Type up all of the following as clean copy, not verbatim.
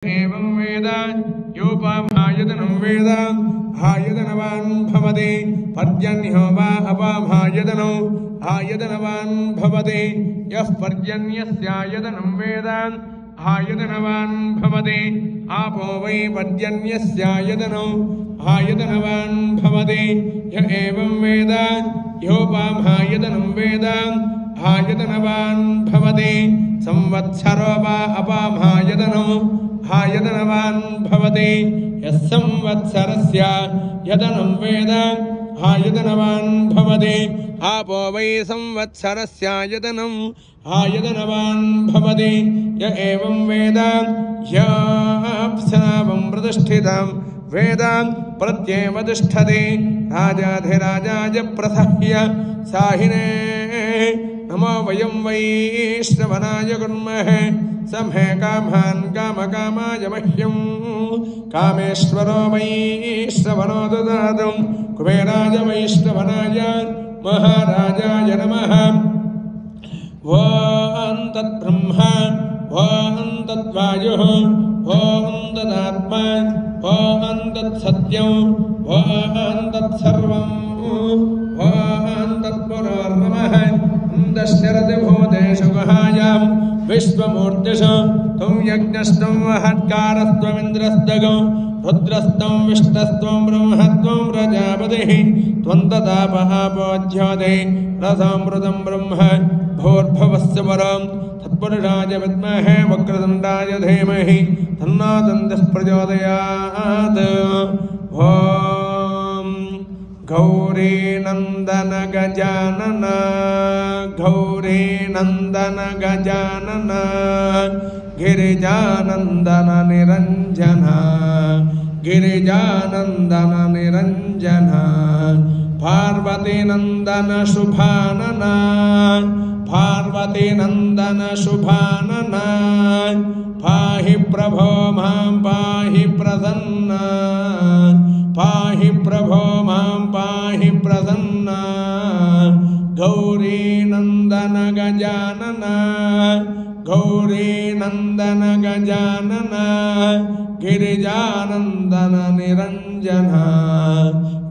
एवं वेद योपाभायतनं वेद आयतनवान् भवति पर्जन्यो वा अपाभायतनो आयतनवान् भवति यः पर्जन्यस्यायतनं वेद आयतनवान् भवति आपो वै पर्जन्यस्यायतनो आयतनवान् भवति य एवं वेद योपाभायतनं वेद आयतनवान् भवति संवत्सरो वा अपाभायतनो आयतनवान् भवति यः संवत्सरस्य यतनं वेद आयतनवान् भवति आपो वै संवत्सरस्यायतनम् आयतनवान् भवति य एवं वेद ह्यप्सनावं प्रतिष्ठितं वेद प्रत्येव तिष्ठति राजाधिराजाय प्रसह्य साहिने नमो वयं वैश्रवणाय कुर्महे समे कामान् कामकामाय मह्यं कामेश्वरो वैश्रवणो ददातु कुबेराय वैश्रवणाय महाराजाय नमः ॐ तद्ब्रह्मा ॐ तद्वायुः ॐ तदात्मा ॐ तत्सत्यं ॐ तत्सर्वं ॐ तत्पुरोर्नमः दशरथ भूतेषु गुहायां विश्वमूर्तिषु त्वं यज्ञस्त्वं महत्कारस्त्वमिन्द्रस्तगो रुद्रस्त्वं विष्णुस्त्वं ब्रह्मस्त्वं प्रजापतिः त्वं तदापहापोज्योते रसामृतं ब्रह्म भूर्भुवस्सु वरं तत्पुरुषाय विद्महे वक्रतुण्डाय धीमहि तन्नो दन्तः प्रचोदयात् गौरी नंदन गजानन गौरी नंदन गजानन गिरिजानंदन निरंजन गिरिजानंदन निरंजन पार्वती नंदन शुभानन पार्वती नंदन शुभानन पाहि प्रभो मां पाहि प्रसन्न पाहि प्रभो मां पाहि प्रसन्न गौरी नंदन गजानन गौरी नंदन गजानन गिरिजानंदन निरंजन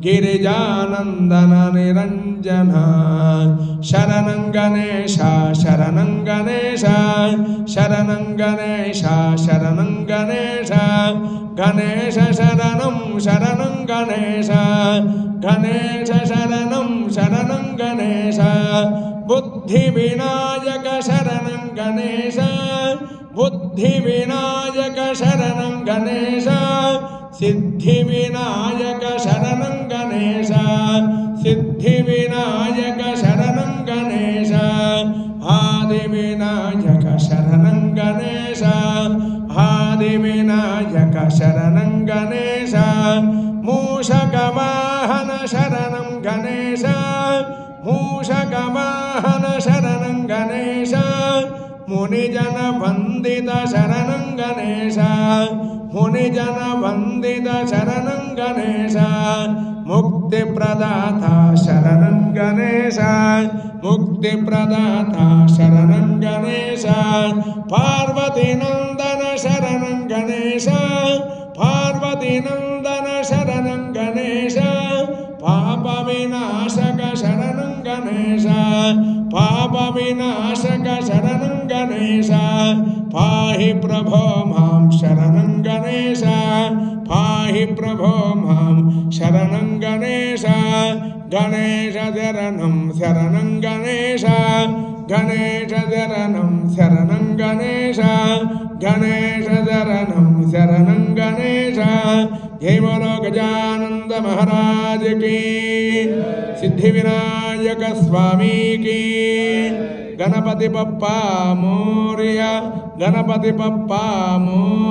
गिरिजानंदन निरंजन शरणं गणेश शरणं गणेश शरणं गणेश शरणं गणेश गणेश शरणं शरणं गणेश गणेश शरणं शरणं गणेश बुद्धिविनायक शरणं गणेश बुद्धिविनायक शरणं गणेश सिद्धिविनायक शरणं गणेश सिद्धिविनायक शरणं गणेश आदिविनायक शरणं गणेश आदिविनायक शरणं गणेश मूषकवाहन शरणं गणेश मूषकवाहन शरणं गणेश मुनिजन वंदित शरणं गणेश मुनिजन वंदित शरणं गणेश मुक्तिप्रदाता शरणं गणेश मुक्तिप्रदाता शरणं गणेश पार्वतीनंदन शरणं गणेश पार्वतीनंदन शरणं गणेश पापविनाशक शरणं गणेश पापविनाशक शरणं गणेश पाहि प्रभो मां शरणं गणेश पाहि प्रभो मां शरणं गणेश गणेश शरणं शरणं गणेश गणेश शरणं शरणं गणेश गणेश शरणं शरणं गणेश जय बोलो गजानंद महाराज की सिद्धिविनायक स्वामी की गणपति बप्पा मोरया गणपति बप्पा मोरया।